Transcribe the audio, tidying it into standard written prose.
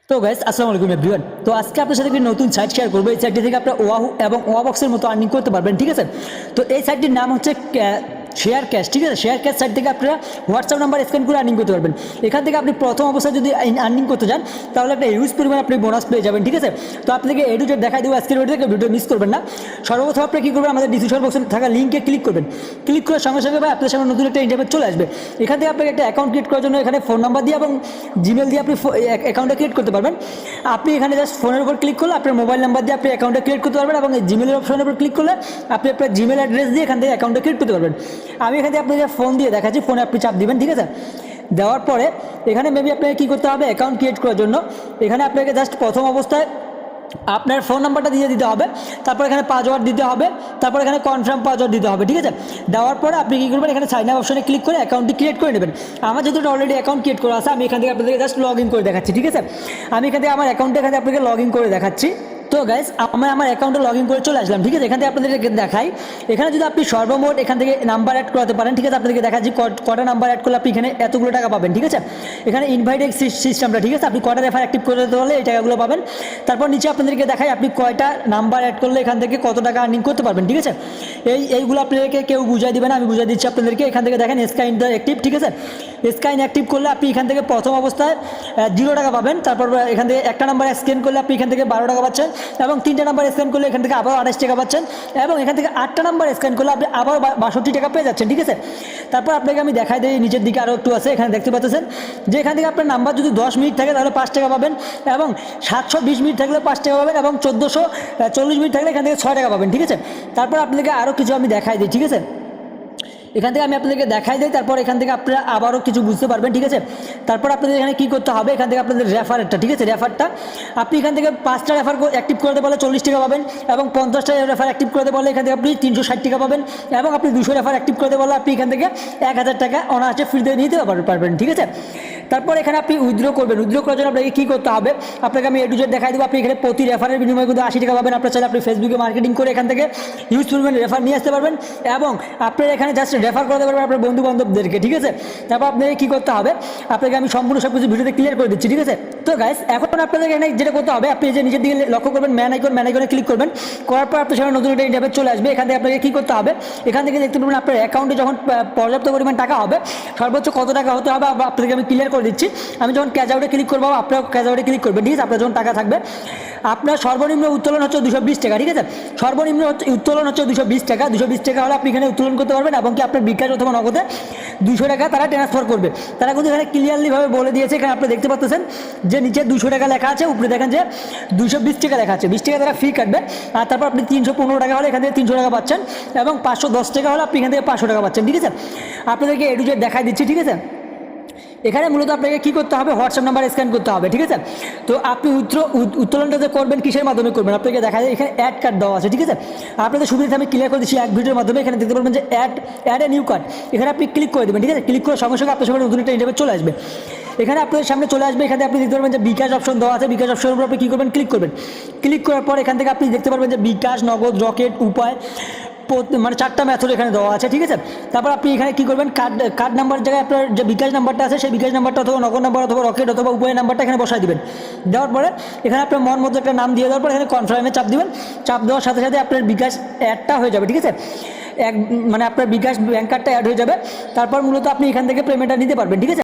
তো গাইস আসসালামু আলাইকুম এভরিওয়ান। তো আজকে আপনার সাথে একটি নতুন সাইট শেয়ার করবো। এই সাইটটি থেকে আপনার ওয়াহু এবং ওয়াবক্সের মতো আর্নিং করতে পারবেন, ঠিক আছে। তো এই সাইটটির নাম হচ্ছে শেয়ার ক্যাশ, ঠিক আছে। শেয়ার ক্যাশ সাইট থেকে আপনারা হোয়াটসঅ্যাপ নাম্বার স্ক্যান করে আর্নিং করতে পারবেন। এখান থেকে আপনি প্রথম অবস্থায় যদি আর্নিং করতে যান তাহলে একটা ইউজ পরিমাণ আপনি বোনাস পেয়ে যাবেন, ঠিক আছে। তো আপনাকে এডুটেড দেখাই দেবো আজকের ভিডিও মিস করবেন না। সর্বপ্রথম আপনি কী করবেন, আমাদের ডিসক্রিপশন বক্সে থাকা লিঙ্কে ক্লিক করবেন। ক্লিক করার সঙ্গে সঙ্গে ভাই আপনার সামনে নতুন একটা ইন্টারভিউ চলে আসবে। এখান থেকে আপনাকে একটা অ্যাকাউন্ট ক্রিয়েট করার জন্য এখানে ফোন নাম্বার দিয়ে এবং জিমেল দিয়ে আপনি অ্যাকাউন্টটা ক্রিয়েট করতে পারবেন। আপনি এখানে জাস্ট ফোনের উপর ক্লিক করলে আপনার মোবাইল নাম্বার দিয়ে আপনি অ্যাকাউন্টটা ক্রিয়েট করতে পারবেন এবং এই জিমেলের অপশনের উপর ক্লিক করলে আপনি আপনার জিমেল অ্যাড্রেস দিয়ে এখান থেকে অ্যাকাউন্টটা ক্রিয়েট করতে পারবেন। আমি এখান থেকে আপনাকে ফোন দিয়ে দেখাচ্ছি, ফোনে আপনি চাপ দিবেন, ঠিক আছে। দেওয়ার পরে এখানে মেবি আপনাকে কী করতে হবে, অ্যাকাউন্ট ক্রিয়েট করার জন্য এখানে আপনাকে জাস্ট প্রথম অবস্থায় আপনার ফোন নাম্বারটা দিয়ে দিতে হবে, তারপর এখানে পাসওয়ার্ড দিতে হবে, তারপর এখানে কনফার্ম পাসওয়ার্ড দিতে হবে, ঠিক আছে। দেওয়ার পরে আপনি কী করবেন, এখানে সাইন আপ অপশনে ক্লিক করে অ্যাকাউন্টটি ক্রিয়েট করে নেবেন। আমার যেহেতু অলরেডি অ্যাকাউন্ট ক্রিয়েট করা আছে, আমি এখান থেকে আপনাদেরকে জাস্ট লগ ইন করে দেখাচ্ছি, ঠিক আছে। আমি এখান থেকে আমার অ্যাকাউন্টে এখানে আপনাকে লগ ইন করে দেখাচ্ছি। তো গাইস আমার অ্যাকাউন্টে লগ ইন করে চলে আসলাম, ঠিক আছে। এখান থেকে আপনাদেরকে দেখাই, এখানে যদি আপনি সর্বমোট এখান থেকে নাম্বার অ্যাড করাতে পারেন, ঠিক আছে। আপনাদেরকে দেখাচ্ছি কটা নাম্বার অ্যাড করলে আপনি এখানে এতগুলো টাকা পাবেন, ঠিক আছে। এখানে ইনভাইটেড সিস্টেমটা, ঠিক আছে। আপনি কটা রেফার অ্যাক্টিভ করে দিতে হলে এই টাকাগুলো পাবেন। তারপর নিচে আপনাদেরকে দেখাই আপনি কয়টা নাম্বার অ্যাড করলে এখান থেকে কত টাকা আর্নিং করতে পারবেন, ঠিক আছে। এইগুলো আপনাদেরকে কেউ বুঝাই দিবে না, আমি বুঝাই দিচ্ছি আপনাদেরকে। এখান থেকে দেখেন স্কাই অ্যাক্টিভ, ঠিক আছে। স্কাই অ্যাক্টিভ করলে আপনি এখান থেকে প্রথম অবস্থায় 0 টাকা পাবেন। তারপর এখান থেকে একটা নাম্বার স্ক্যান করলে আপনি এখান থেকে 12 টাকা পাচ্ছেন এবং 3টে নাম্বার স্ক্যান করলে এখান থেকে আবার 28 টাকা পাচ্ছেন এবং এখান থেকে 8টা নাম্বার স্ক্যান করলে আপনি আবার 62 টাকা পেয়ে যাচ্ছেন, ঠিক আছে। তারপর আপনাকে আমি দেখাই দিই, নিচের দিকে আরও একটু আছে, এখানে দেখতে পাচ্ছেন যে এখান থেকে আপনার নাম্বার যদি 10 মিনিট থাকে তাহলে 5 টাকা পাবেন এবং 720 মিনিট থাকলে 5 টাকা পাবেন এবং 1440 মিনিট থাকলে এখান থেকে 6 টাকা পাবেন, ঠিক আছে। তারপর আপনাকে আরও কিছু আমি দেখাই দিই, ঠিক আছে। এখান থেকে আমি আপনাদেরকে দেখাই দিই, তারপর এখান থেকে আপনারা আবারও কিছু বুঝতে পারবেন, ঠিক আছে। তারপর আপনাদের এখানে কী করতে হবে, এখান থেকে আপনাদের রেফারেরটা, ঠিক আছে। রেফারটা আপনি এখান থেকে 5টা রেফার অ্যাক্টিভ করতে পারলে 40 টাকা পাবেন এবং 50টা রেফার অ্যাক্টিভ করতে পারলে এখান থেকে আপনি 360 টাকা পাবেন এবং আপনি 200 রেফার অ্যাক্টিভ করতে পারলে আপনি এখান থেকে 1000 টাকা অনায়াসে ফ্রিতে নিতে পারবেন, ঠিক আছে। তারপর এখানে আপনি উইথড্র করবেন। উইথড্র করার জন্য আপনাকে কী করতে হবে, আপনাকে আমি এডুজেট দেখাই দেবো। আপনি এখানে প্রতি রেফারের বিনিময়ে কিন্তু 80 টাকা পাবেন। আপনার চাইলে আপনি ফেসবুকে মার্কেটিং করে এখান থেকে ইউজ করবেন, রেফার নিয়ে আসতে পারবেন এবং আপনার এখানে জাস্ট রেফার করতে পারবেন আপনার বন্ধু বান্ধবদেরকে, ঠিক আছে। তারপর আপনাকে কী করতে হবে, আপনাকে আমি সম্পূর্ণ সব কিছু ভিডিওতে ক্লিয়ার করে দিচ্ছি, ঠিক আছে। তো গাইস এখন আপনাদের এখানে যেটা করতে হবে, আপনি যে নিজের দিকে লক্ষ্য করবেন, ম্যান আইকনে ক্লিক করবেন। করার পর আপনার সামনে নতুন একটা ইন্টারভিউ চলে আসবে। এখান থেকে আপনাকে কী করতে হবে, এখান থেকে দেখতে পাবেন আপনার অ্যাকাউন্টে যখন পর্যাপ্ত পরিমাণ টাকা হবে, সর্বোচ্চ কত টাকা হতে হবে আপনাদেরকে আমি ক্লিয়ার করে দিচ্ছি। আমি যখন ক্যাশ আউটে ক্লিক করবো আপনার ক্যাশ আউটে ক্লিক করবেন, ঠিক আছে। আপনার যখন টাকা থাকবে, আপনার সর্বনিম্ন উত্তোলন হচ্ছে 220 টাকা, ঠিক আছে। সর্বনিম্ন উত্তোলন হচ্ছে 220 টাকা। 220 টাকা হলে আপনি এখানে উত্তোলন করতে পারবেন এবং কি আপনার বিকাশ অথবা নগদে 200 টাকা তারা ট্রান্সফার করবে। তারা কিন্তু এখানে ক্লিয়ারলিভাবে বলে দিয়েছে। এখানে আপনি দেখতে পাচ্ছেন যে নিচে 200 টাকা লেখা আছে, উপরে দেখেন যে 220 টাকা লেখা আছে। 20 টাকা তারা ফি কাটবে আর তারপর আপনি 315 টাকা হলে এখান থেকে 300 টাকা পাচ্ছেন এবং 510 টাকা হলে আপনি এখান থেকে 500 টাকা পাচ্ছেন, ঠিক আছে। আপনাদেরকে এডুজেট দেখাই দিচ্ছি, ঠিক আছে। এখানে মূলত আপনাকে কী করতে হবে, হোয়াটসঅ্যাপ নাম্বার স্ক্যান করতে হবে, ঠিক আছে। তো আপনি উত্তোলনটা যে করবেন কিসের মাধ্যমে করবেন, আপনাকে দেখা যায় এখানে অ্যাড কার্ড দেওয়া আছে, ঠিক আছে। আপনাদের সুবিধাতে আমি ক্লিয়ার করে দিচ্ছি এক ভিডিওর মাধ্যমে। এখানে দেখতে পারবেন যে অ্যাড এ নিউ কার্ড, এখানে আপনি ক্লিক করে দেবেন, ঠিক আছে। ক্লিক করার সঙ্গে সঙ্গে আপনার সামনে নতুন একটা ইন্টারভিউ চলে আসবে। এখানে আপনাদের সামনে চলে আসবে। এখানে আপনি দেখতে পারবেন যে বিকাশ অপশন দেওয়া আছে। বিকাশ অপশনের উপর আপনি কী করবেন, ক্লিক করবেন। ক্লিক করার পর এখান থেকে আপনি দেখতে পারবেন যে বিকাশ, নগদ, রকেট, উপায়, মানে 4টা মেথড এখানে দেওয়া আছে, ঠিক আছে। তারপর আপনি এখানে কী করবেন, কার্ড নাম্বার জায়গায় আপনার যে বিকাশ নাম্বারটা আছে সেই বিকাশ নাম্বারটা অথবা নগদ নাম্বার অথবা রকেট অথবা উপায় নাম্বারটা এখানে বসাই দিবেন। দেওয়ার পরে এখানে আপনার মন মতো একটা নাম দিয়ে দেওয়ার পর এখানে কনফার্মে চাপ দিবেন। চাপ দেওয়ার সাথে সাথে আপনার বিকাশ অ্যাডটা হয়ে যাবে, ঠিক আছে। মানে আপনার বিকাশ ব্যাংক কার্ডটা অ্যাড হয়ে যাবে। তারপর মূলত আপনি এখান থেকে পেমেন্টটা নিতে পারবেন, ঠিক আছে।